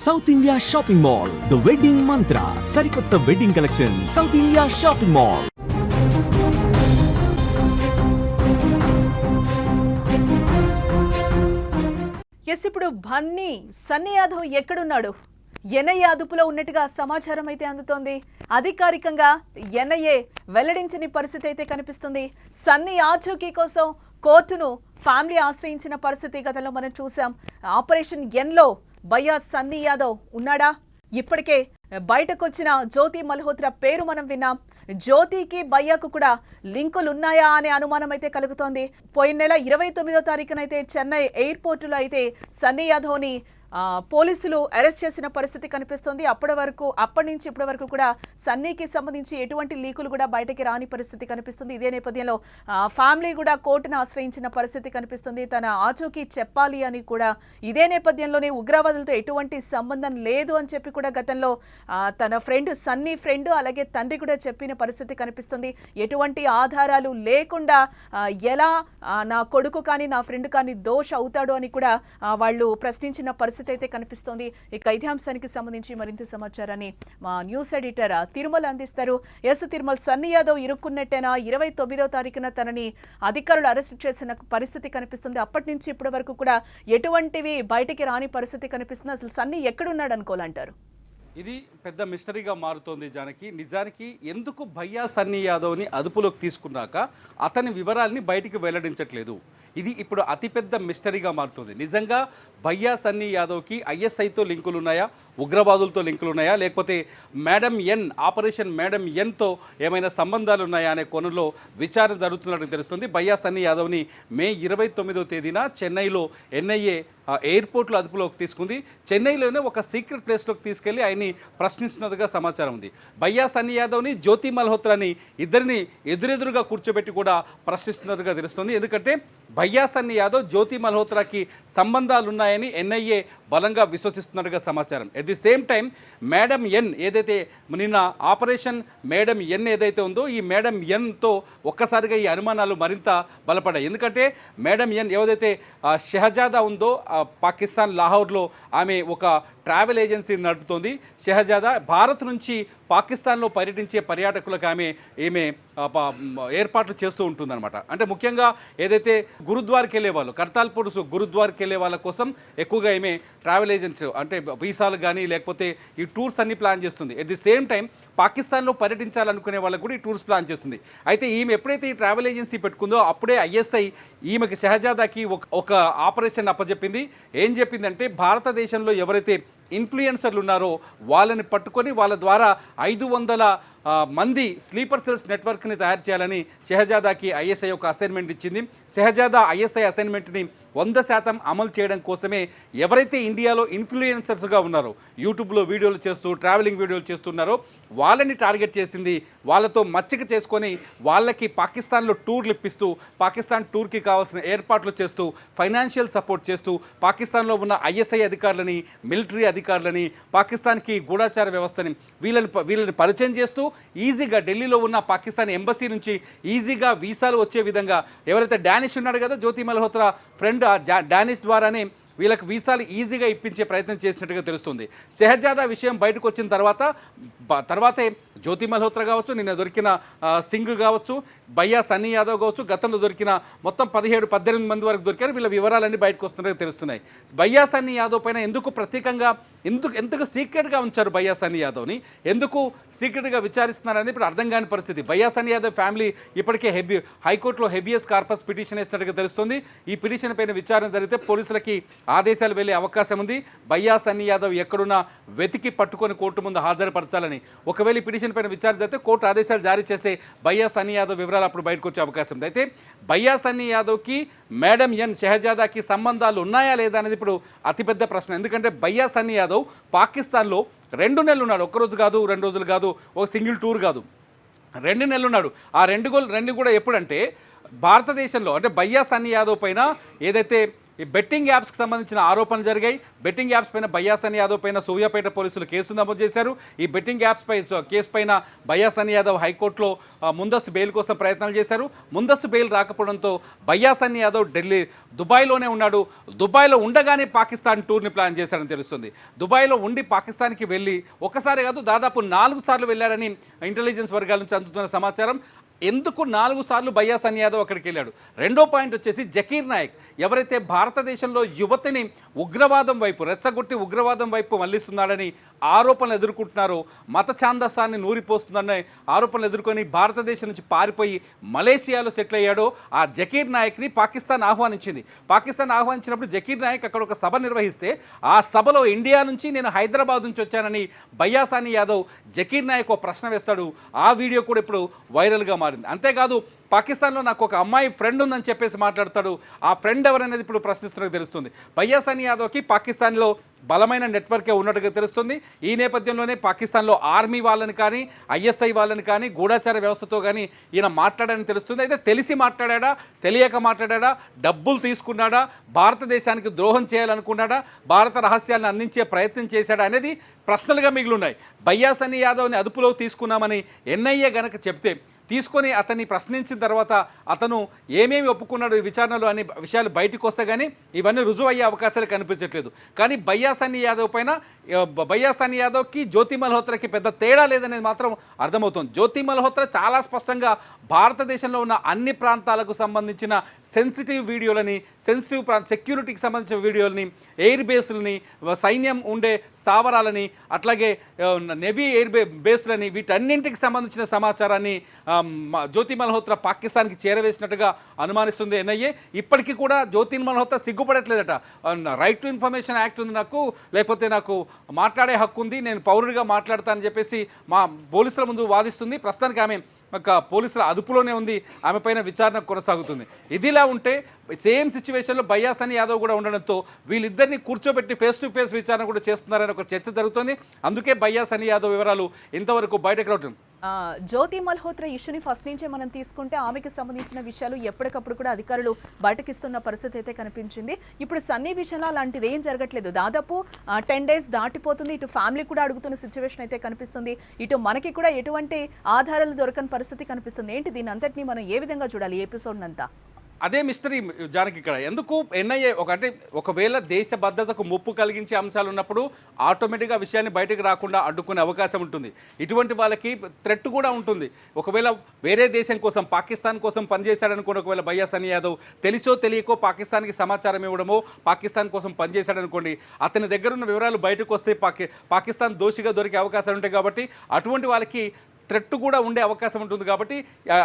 South India shopping mall, the wedding మంత్ర, సరికొత్త wedding collection, south India shopping mall. ఇప్పుడు బన్నీ సన్నీ యాదవ్ ఎక్కడున్నాడు? NIA అదుపులో ఉన్నట్టుగా సమాచారం అయితే అందుతోంది. అధికారికంగా ఎన్ఐఏ వెల్లడించని పరిస్థితి అయితే కనిపిస్తుంది. సన్నీ ఆచూకీ కోసం కోర్టును ఫ్యామిలీ ఆశ్రయించిన పరిస్థితి గతంలో మనం చూసాం. ఆపరేషన్ ఎన్లో భయ్యా సన్నీ యాదవ్ ఉన్నాడా? ఇప్పటికే బయటకొచ్చిన జ్యోతి మల్హోత్రా పేరు మనం విన్నాం. జ్యోతికి భయ్యాకు కూడా లింకులు ఉన్నాయా అనే అనుమానం అయితే కలుగుతోంది. పోయిన నెల 29వ తారీఖునైతే చెన్నై ఎయిర్పోర్టులో అయితే సన్నీ యాదవ్ని పోలీసులు అరెస్ట్ చేసిన పరిస్థితి కనిపిస్తోంది. అప్పటి నుంచి ఇప్పటి వరకు కూడా సన్నీకి సంబంధించి ఎటువంటి లీకులు కూడా బయటకి రాని పరిస్థితి కనిపిస్తుంది. ఇదే నేపథ్యంలో ఫ్యామిలీ కూడా కోర్టును ఆశ్రయించిన పరిస్థితి కనిపిస్తుంది. తన ఆచూకీ చెప్పాలి అని కూడా ఇదే నేపథ్యంలోనే ఉగ్రవాదులతో ఎటువంటి సంబంధం లేదు అని చెప్పి కూడా గతంలో తన సన్నీ ఫ్రెండ్ అలాగే తండ్రి కూడా చెప్పిన పరిస్థితి కనిపిస్తుంది. ఎటువంటి ఆధారాలు లేకుండా ఎలా నా కొడుకు కానీ నా ఫ్రెండ్ కానీ దోష అవుతాడు అని కూడా వాళ్ళు ప్రశ్నించిన పరిస్థితి అయితే కనిపిస్తోంది. ఇక ఇదే అంశానికి సంబంధించి మరింత సమాచారాన్ని మా న్యూస్ ఎడిటర్ తిరుమల అందిస్తారు. తిరుమల, సన్నీ యాదవ్ ఇరుక్కున్నట్టేనా? 29వ తారీఖున తనని అధికారులు అరెస్ట్ చేసిన పరిస్థితి కనిపిస్తుంది. అప్పటి నుంచి ఇప్పటి వరకు కూడా ఎటువంటివి బయటికి రాని పరిస్థితి కనిపిస్తుంది. అసలు సన్నీ ఎక్కడున్నాడు అనుకోవాలంటారు? ఇది పెద్ద మిస్టరీగా మారుతోంది జానకి. నిజానికి ఎందుకు భయ్యా సన్నీ యాదవ్ని అదుపులోకి తీసుకున్నాక అతని వివరాల్ని బయటికి వెల్లడించట్లేదు? ఇది ఇప్పుడు అతిపెద్ద మిస్టరీగా మారుతుంది. నిజంగా భయ్యా సన్నీ యాదవ్కి ఐఎస్ఐతో లింకులు ఉన్నాయా, ఉగ్రవాదులతో లింకులు ఉన్నాయా, లేకపోతే ఆపరేషన్ మేడం ఎన్తో ఏమైనా సంబంధాలు ఉన్నాయా అనే కోణంలో విచారణ జరుగుతున్నట్టు తెలుస్తుంది. భయ్యా సన్నీ యాదవ్ని మే 29వ తేదీన చెన్నైలో ఎన్ఐఏ ఎయిర్పోర్ట్లో అదుపులోకి తీసుకుంది. చెన్నైలోనే ఒక సీక్రెట్ ప్లేస్లోకి తీసుకెళ్లి ఆయన్ని ప్రశ్నిస్తున్నట్టుగా సమాచారం ఉంది. భయ్యా సన్నీ యాదవ్ని, జ్యోతి మల్హోత్రాని ఇద్దరిని ఎదురెదురుగా కూర్చోబెట్టి కూడా ప్రశ్నిస్తున్నట్టుగా తెలుస్తుంది. ఎందుకంటే భయ్యా సన్నీ యాదవ్, జ్యోతి మల్హోత్రాకి సంబంధాలు ఉన్నాయని ఎన్ఐఏ బలంగా విశ్వసిస్తున్నట్టుగా సమాచారం. At the same time madam ఎన్ ఏదైతే నిన్న ఆపరేషన్ మేడం ఎన్ ఏదైతే ఉందో ఈ మేడం ఎన్తో ఒక్కసారిగా ఈ అనుమానాలు మరింత బలపడ్డాయి. ఎందుకంటే మేడం ఎన్ ఏదైతే షహజాదా ఉందో పాకిస్తాన్ లాహోర్లో ఆమె ఒక ట్రావెల్ ఏజెన్సీని నడుపుతోంది. షహజాదా భారత్ నుంచి పాకిస్తాన్లో పర్యటించే పర్యాటకులకు ఈమె ఏర్పాట్లు చేస్తూ ఉంటుందన్నమాట. అంటే ముఖ్యంగా ఏదైతే గురుద్వార్కి వెళ్ళే వాళ్ళు, కర్తాల్పూర్ గురుద్వార్కి వెళ్ళే వాళ్ళ కోసం ఎక్కువగా ఈమె ట్రావెల్ ఏజెన్సీ అంటే వీసాలు కానీ లేకపోతే ఈ టూర్స్ అన్ని ప్లాన్ చేస్తుంది. ఎట్ ది సేమ్ టైం పాకిస్తాన్లో పర్యటించాలనుకునే వాళ్ళకు కూడా ఈ టూర్స్ ప్లాన్ చేస్తుంది. అయితే ఈమె ఎప్పుడైతే ఈ ట్రావెల్ ఏజెన్సీ పెట్టుకుందో అప్పుడే ఐఎస్ఐ ఈమెకి షహజాదాకి ఒక ఆపరేషన్ అప్పచెప్పింది. ఏం చెప్పిందంటే భారతదేశంలో ఎవరైతే ఇన్ఫ్లుయెన్సర్లు ఉన్నారో వాళ్ళని పట్టుకొని వాళ్ళ ద్వారా 500 మంది స్లీపర్ సెల్స్ నెట్వర్క్ని తయారు చేయాలని షహజాదాకి ఐఎస్ఐ ఒక అసైన్మెంట్ ఇచ్చింది. షహజాదా ఐఎస్ఐ అసైన్మెంట్ని 100% అమలు చేయడం కోసమే ఎవరైతే ఇండియాలో ఇన్ఫ్లుయెన్సర్స్గా ఉన్నారో, యూట్యూబ్లో వీడియోలు చేస్తూ ట్రావెలింగ్ వీడియోలు చేస్తున్నారో వాళ్ళని టార్గెట్ చేసింది. వాళ్ళతో మచ్చిక చేసుకొని వాళ్ళకి పాకిస్తాన్లో టూర్లు ఇప్పిస్తూ పాకిస్తాన్ టూర్కి కావాల్సిన ఏర్పాట్లు చేస్తూ ఫైనాన్షియల్ సపోర్ట్ చేస్తూ పాకిస్తాన్లో ఉన్న ఐఎస్ఐ అధికారులని, మిలిటరీ అధికారులని, పాకిస్తాన్కి గూఢాచార వ్యవస్థని వీళ్ళని పరిచయం చేస్తూ ఈజీగా ఢిల్లీలో ఉన్న పాకిస్తాన్ ఎంబసీ నుంచి ఈజీగా వీసాలు వచ్చే విధంగా ఎవరైతే డానిష్ ఉన్నాడు కదా జ్యోతి మల్హోత్రా ఫ్రెండ్, డానిష్ ద్వారానే వీళ్ళకి వీసాలు ఈజీగా ఇప్పించే ప్రయత్నం చేసినట్టుగా తెలుస్తుంది. షహజాదా విషయం బయటకు వచ్చిన తర్వాతే జ్యోతి మల్హోత్రా కావచ్చు, నిన్న దొరికిన సింగ్ కావచ్చు, భయ్యా సన్నీ యాదవ్ కావచ్చు, గతంలో దొరికిన మొత్తం 17-18 మంది వరకు దొరికారు. వీళ్ళ వివరాలన్నీ బయటకు వస్తున్నట్టుగా తెలుస్తున్నాయి. భయ్యా సన్నీ యాదవ్ పైన ఎందుకు ప్రత్యేకంగా ఎందుకు సీక్రెట్గా ఉంచారు భయ్యా సన్నీ యాదవ్ని, ఎందుకు సీక్రెట్గా విచారిస్తున్నారని ఇప్పుడు అర్థం కాని పరిస్థితి. భయ్యా సన్నీ యాదవ్ ఫ్యామిలీ ఇప్పటికే హైకోర్టులో హెబియస్ కార్పస్ పిటిషన్ వేసినట్టుగా తెలుస్తుంది. ఈ పిటిషన్ పైన విచారణ జరిగితే పోలీసులకి ఆదేశాలు వెళ్ళే అవకాశం ఉంది. భయ్యా సన్నీ యాదవ్ ఎక్కడున్నా వెతికి పట్టుకొని కోర్టు ముందు హాజరుపరచాలని. ఒకవేళ ఈ పిటిషన్ పైన విచారణ జరిగితే కోర్టు ఆదేశాలు జారీ చేసే భయ్యా సన్నీ యాదవ్ వివరాలు అప్పుడు బయటకు వచ్చే అవకాశం ఉంది. అయితే భయ్యా సన్నీ యాదవ్కి మేడం ఎన్ షహజాదాకి సంబంధాలు ఉన్నాయా లేదా అనేది ఇప్పుడు అతిపెద్ద ప్రశ్న. ఎందుకంటే భయ్యా సన్నీ యాదవ్ పాకిస్తాన్లో 2 నెలలు ఉన్నాడు. ఒక్కరోజు కాదు, 2 రోజులు కాదు, ఒక సింగిల్ టూర్ కాదు, 2 నెలలు ఉన్నాడు. ఆ రెండు కూడా ఎప్పుడంటే భారతదేశంలో అంటే భయ్యా సన్నీ యాదవ్ పైన ఏదైతే ఈ బెట్టింగ్ యాప్స్కి సంబంధించిన ఆరోపణలు జరిగాయి. బెట్టింగ్ యాప్స్ పైన భయ్యా సన్నీ యాదవ్ పైన సూర్యాపేట పోలీసులు కేసు నమోదు చేశారు. ఈ బెట్టింగ్ యాప్స్ పై కేసు పైన భయ్యా సన్నీ యాదవ్ హైకోర్టులో ముందస్తు బెయిల్ కోసం ప్రయత్నాలు చేశారు. ముందస్తు బెయిల్ రాకపోవడంతో భయ్యా సన్నీ యాదవ్ దుబాయ్లోనే ఉన్నాడు. దుబాయ్లో ఉండగానే పాకిస్తాన్ టూర్ని ప్లాన్ చేశాడని తెలుస్తుంది. దుబాయ్లో ఉండి పాకిస్తాన్కి వెళ్ళి ఒకసారి కాదు దాదాపు 4 సార్లు వెళ్ళారని ఇంటెలిజెన్స్ వర్గాల నుంచి అందుతున్న సమాచారం. ఎందుకు 4 సార్లు భయ్యా సన్నీ యాదవ్ అక్కడికి వెళ్ళాడు? రెండో పాయింట్ వచ్చేసి జకీర్ నాయక్ ఎవరైతే భారతదేశంలో యువతిని ఉగ్రవాదం వైపు రెచ్చగొట్టి ఉగ్రవాదం వైపు మళ్లిస్తున్నాడని ఆరోపణలు ఎదుర్కొంటున్నారో, మత ఛాందస్సాన్ని నూరిపోస్తుందనే ఆరోపణలు ఎదుర్కొని భారతదేశం నుంచి పారిపోయి మలేషియాలో సెటిల్ అయ్యాడో ఆ జకీర్ నాయక్ని పాకిస్తాన్ ఆహ్వానించింది. పాకిస్తాన్ ఆహ్వానించినప్పుడు జకీర్ నాయక్ అక్కడ ఒక సభ నిర్వహిస్తే ఆ సభలో ఇండియా నుంచి నేను హైదరాబాద్ నుంచి వచ్చానని భయ్యా సన్నీ యాదవ్ జకీర్ నాయక్ ఒక ప్రశ్న వేస్తాడు. ఆ వీడియో కూడా ఇప్పుడు వైరల్గా మారింది. అంతేకాదు పాకిస్తాన్లో నాకు ఒక అమ్మాయి ఫ్రెండ్ ఉందని చెప్పేసి మాట్లాడతాడు. ఆ ఫ్రెండ్ ఎవరనేది ఇప్పుడు ప్రశ్నిస్తున్నట్టు తెలుస్తుంది. భయ్యా సన్నీ యాదవ్కి పాకిస్తాన్లో బలమైన నెట్వర్కే ఉన్నట్టుగా తెలుస్తుంది. ఈ నేపథ్యంలోనే పాకిస్తాన్లో ఆర్మీ వాళ్ళని కానీ ఐఎస్ఐ వాళ్ళని కానీ గూఢాచార వ్యవస్థతో కానీ ఈయన మాట్లాడాడని తెలుస్తుంది. అయితే తెలిసి మాట్లాడా, తెలియక మాట్లాడా, డబ్బులు తీసుకున్నాడా, భారతదేశానికి ద్రోహం చేయాలనుకున్నాడా, భారత రహస్యాలను అందించే ప్రయత్నం చేశాడా అనేది ప్రశ్నలుగా మిగిలిన్నాయి. భయ్యా సన్నీ యాదవ్ని అదుపులో తీసుకున్నామని ఎన్ఐఏ గనక చెప్తే తీసుకొని అతన్ని ప్రశ్నించిన తర్వాత అతను ఏమేమి ఒప్పుకున్నాడు ఈ విచారణలో అనే విషయాలు బయటకు వస్తే కానీ ఇవన్నీ రుజువు అయ్యే అవకాశాలు కనిపించట్లేదు. కానీ భయ్యా సన్నీ యాదవ్ పైన భయ్యా సన్నీ యాదవ్కి జ్యోతి మల్హోత్రాకి పెద్ద తేడా లేదనేది మాత్రం అర్థమవుతుంది. జ్యోతి మల్హోత్రా చాలా స్పష్టంగా భారతదేశంలో ఉన్న అన్ని ప్రాంతాలకు సంబంధించిన సెన్సిటివ్ వీడియోలని, సెక్యూరిటీకి సంబంధించిన వీడియోలని, ఎయిర్ బేస్లని, సైన్యం ఉండే స్థావరాలని, అట్లాగే నేవీ ఎయిర్ బేస్లని, వీటన్నింటికి సంబంధించిన సమాచారాన్ని జ్యోతి మల్హోత్రా పాకిస్తాన్కి చేరవేసినట్టుగా అనుమానిస్తుంది ఎన్ఐఏ. ఇప్పటికీ కూడా జ్యోతి మల్హోత్రా సిగ్గుపడట్లేదట. రైట్ టు ఇన్ఫర్మేషన్ యాక్ట్ ఉంది నాకు, లేకపోతే నాకు మాట్లాడే హక్కు ఉంది, నేను పౌరుడిగా మాట్లాడతానని చెప్పేసి మా పోలీసుల ముందు వాదిస్తుంది. ప్రస్తుతానికి ఆమె పోలీసుల అదుపులోనే ఉంది. ఆమె పైన విచారణ కొనసాగుతుంది. ఇదిలా ఉంటే సేమ్ సిచ్యువేషన్లో భయ్యా సన్నీ యాదవ్ కూడా ఉండడంతో వీళ్ళిద్దరిని కూర్చోబెట్టి ఫేస్ టు ఫేస్ విచారణ కూడా చేస్తున్నారని ఒక చర్చ జరుగుతుంది. అందుకే భయ్యా సన్నీ యాదవ్ వివరాలు ఇంతవరకు బయటకు రావడం. జ్యోతి మల్హోత్రా ఇష్యూని ఫస్ట్ నుంచే మనం తీసుకుంటే ఆమెకి సంబంధించిన విషయాలు ఎప్పటికప్పుడు కూడా అధికారులు బయటకిస్తున్న పరిస్థితి అయితే కనిపించింది. ఇప్పుడు సన్నీ విషయంలో అలాంటిది ఏం జరగట్లేదు. దాదాపు 10 days దాటిపోతుంది. ఇటు ఫ్యామిలీ కూడా అడుగుతున్న సిచ్యువేషన్ అయితే కనిపిస్తుంది. ఇటు మనకి కూడా ఎటువంటి ఆధారాలు దొరకని పరిస్థితి కనిపిస్తుంది. ఏంటి దీని అంతటినీ మనం ఏ విధంగా చూడాలి ఈ ఎపిసోడ్ అంతా? అదే మిస్టరీ జానకి ఇక్కడ. ఎందుకు ఎన్ఐఏ అంటే ఒకవేళ దేశ భద్రతకు ముప్పు కలిగించే అంశాలు ఉన్నప్పుడు ఆటోమేటిక్గా విషయాన్ని బయటకు రాకుండా అడ్డుకునే అవకాశం ఉంటుంది. ఇటువంటి వాళ్ళకి థ్రెట్ కూడా ఉంటుంది. ఒకవేళ వేరే దేశం కోసం, పాకిస్తాన్ కోసం పనిచేశాడనుకోండి, ఒకవేళ భయ్యా సన్నీ యాదవ్ తెలిసో తెలియకో పాకిస్తాన్కి సమాచారం ఇవ్వడమో, పాకిస్తాన్ కోసం పనిచేశాడనుకోండి, అతని దగ్గర ఉన్న వివరాలు బయటకు వస్తే పాకిస్తాన్ దోషిగా దొరికే అవకాశాలు ఉంటాయి. కాబట్టి అటువంటి వాళ్ళకి థ్రెట్ కూడా ఉండే అవకాశం ఉంటుంది. కాబట్టి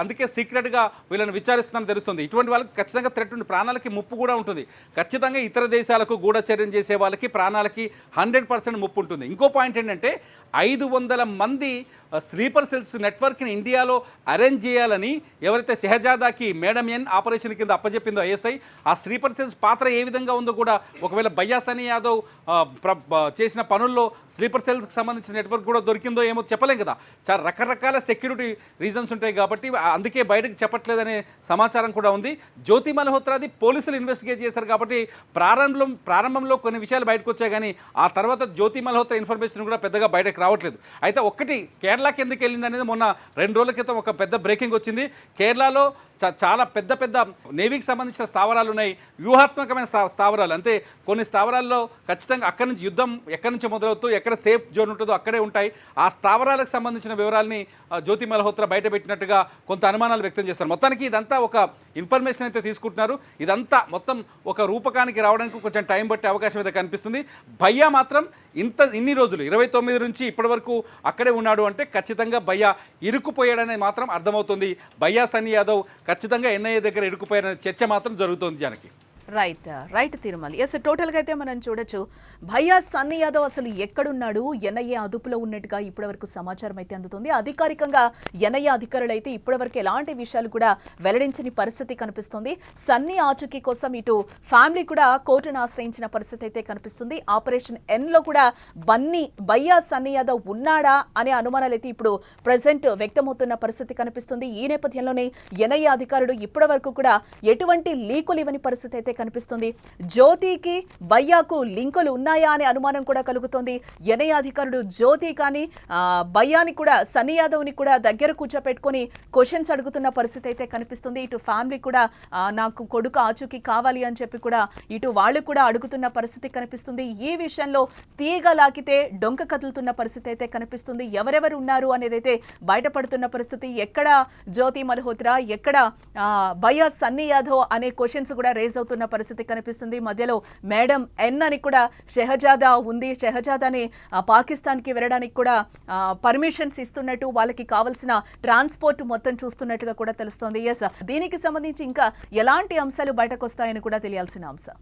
అందుకే సీక్రెట్గా వీళ్ళని విచారిస్తున్నారని తెలుస్తుంది. ఇటువంటి వాళ్ళకి ఖచ్చితంగా థ్రెట్ ఉంది, ప్రాణాలకి ముప్పు కూడా ఉంటుంది. ఖచ్చితంగా ఇతర దేశాలకు గూఢచర్యం చేసే వాళ్ళకి ప్రాణాలకి 100% ముప్పు ఉంటుంది. ఇంకో పాయింట్ ఏంటంటే 500 మంది స్లీపర్ సెల్స్ నెట్వర్క్ని ఇండియాలో అరేంజ్ చేయాలని ఎవరైతే షెహజాదాకి మేడం ఎన్ ఆపరేషన్ కింద అప్పచెప్పిందో ఐఎస్ఐ, ఆ స్లీపర్ సెల్స్ పాత్ర ఏ విధంగా ఉందో కూడా ఒకవేళ భయ్యా సన్నీ యాదవ్ చేసిన పనుల్లో స్లీపర్ సెల్స్కి సంబంధించిన నెట్వర్క్ కూడా దొరికిందో ఏమో చెప్పలేం కదా. చాలా రకరకాల సెక్యూరిటీ రీజన్స్ ఉంటాయి కాబట్టి అందుకే బయటకు చెప్పట్లేదనే సమాచారం కూడా ఉంది. జ్యోతి మల్హోత్రాది పోలీసులు ఇన్వెస్టిగేట్ చేశారు కాబట్టి ప్రారంభంలో కొన్ని విషయాలు బయటకు వచ్చాయి. కానీ ఆ తర్వాత జ్యోతి మల్హోత్రా ఇన్ఫర్మేషన్ కూడా పెద్దగా బయటకు రావట్లేదు. అయితే ఒక్కటి కేరళకి ఎందుకు వెళ్ళింది అనేది మొన్న 2 రోజుల క్రితం ఒక పెద్ద బ్రేకింగ్ వచ్చింది. కేరళలో చాలా పెద్ద పెద్ద నేవీకి సంబంధించిన స్థావరాలు ఉన్నాయి, వ్యూహాత్మకమైన స్థావరాలు. అంటే కొన్ని స్థావరాల్లో ఖచ్చితంగా అక్కడి నుంచి యుద్ధం ఎక్కడి నుంచి మొదలవుతూ ఎక్కడ సేఫ్ జోన్ ఉంటుందో అక్కడే ఉంటాయి. ఆ స్థావరాలకు సంబంధించిన వివరాలని జ్యోతి మల్హోత్రా బయట పెట్టినట్టుగా కొంత అనుమానాలు వ్యక్తం చేస్తారు. మొత్తానికి ఇదంతా ఒక ఇన్ఫర్మేషన్ అయితే తీసుకుంటున్నారు. ఇదంతా మొత్తం ఒక రూపకానికి రావడానికి కొంచెం టైం పట్టే అవకాశం అయితే కనిపిస్తుంది. భయ్యా మాత్రం ఇన్ని రోజులు 29 నుంచి ఇప్పటి వరకు అక్కడే ఉన్నాడు అంటే ఖచ్చితంగా భయ్యా ఇరుక్కుపోయాడనేది మాత్రం అర్థమవుతుంది. భయ్యా సన్నీ యాదవ్ ఖచ్చితంగా ఎన్ఐఏ దగ్గర ఇరుక్కుపోయాడనే చర్చ మాత్రం జరుగుతోంది జానకి. రైట్ తిరుమల. ఎస్, టోటల్గా అయితే మనం చూడొచ్చు భయ్యా సన్నీ యాదవ్ అసలు ఎక్కడున్నాడు, ఎన్ఐఏ అదుపులో ఉన్నట్టుగా ఇప్పటివరకు సమాచారం అయితే అందుతుంది. అధికారికంగా ఎన్ఐఏ అధికారులు అయితే ఇప్పటివరకు ఎలాంటి విషయాలు కూడా వెల్లడించని పరిస్థితి కనిపిస్తుంది. సన్నీ ఆచూకీ కోసం ఇటు ఫ్యామిలీ కూడా కోర్టును ఆశ్రయించిన పరిస్థితి అయితే కనిపిస్తుంది. ఆపరేషన్ ఎన్లో కూడా భయ్యా సన్నీ యాదవ్ ఉన్నాడా అనే అనుమానాలు అయితే ఇప్పుడు ప్రెసెంట్ వ్యక్తమవుతున్న పరిస్థితి కనిపిస్తుంది. ఈ నేపథ్యంలోనే ఎన్ఐఏ అధికారులు ఇప్పటి వరకు కూడా ఎటువంటి లీకులు ఇవ్వని పరిస్థితి అయితే కనిపిస్తుంది. జ్యోతికి భయ్యాకు లింకులు ఉన్నాయా అనే అనుమానం కూడా కలుగుతోంది. ఎన్ఐఏ అధికారులు జ్యోతి కానీ భయ్యాని కూడా సన్నీ యాదవ్ని కూడా దగ్గర కూర్చోపెట్టుకొని క్వశ్చన్స్ అడుగుతున్న పరిస్థితి అయితే కనిపిస్తుంది. ఇటు ఫ్యామిలీ కూడా నాకు కొడుకు ఆచూకీ కావాలి అని చెప్పి కూడా ఇటు వాళ్ళు కూడా అడుగుతున్న పరిస్థితి కనిపిస్తుంది. ఈ విషయంలో తీగ లాగితే డొంక కదులుతున్న పరిస్థితి అయితే కనిపిస్తుంది. ఎవరెవరు ఉన్నారు అనేది అయితే బయటపడుతున్న పరిస్థితి. ఎక్కడ జ్యోతి మల్హోత్రా, ఎక్కడ భయ్యా సన్నీ యాదవ్ అనే క్వశ్చన్స్ కూడా రేజ్ అవుతున్న పరిస్థితి కనిపిస్తుంది. మధ్యలో మేడం ఎన్ అని కూడా షెహజాదా ఉంది. షెహజాదాని పాకిస్తాన్కి వెళ్ళడానికి కూడా పర్మిషన్స్ ఇస్తున్నట్టు, వాళ్ళకి కావాల్సిన ట్రాన్స్పోర్ట్ మొత్తం చూస్తున్నట్టుగా కూడా తెలుస్తోంది. ఎస్, దీనికి సంబంధించి ఇంకా ఎలాంటి అంశాలు బయటకు వస్తాయని కూడా తెలియాల్సిన అంశం.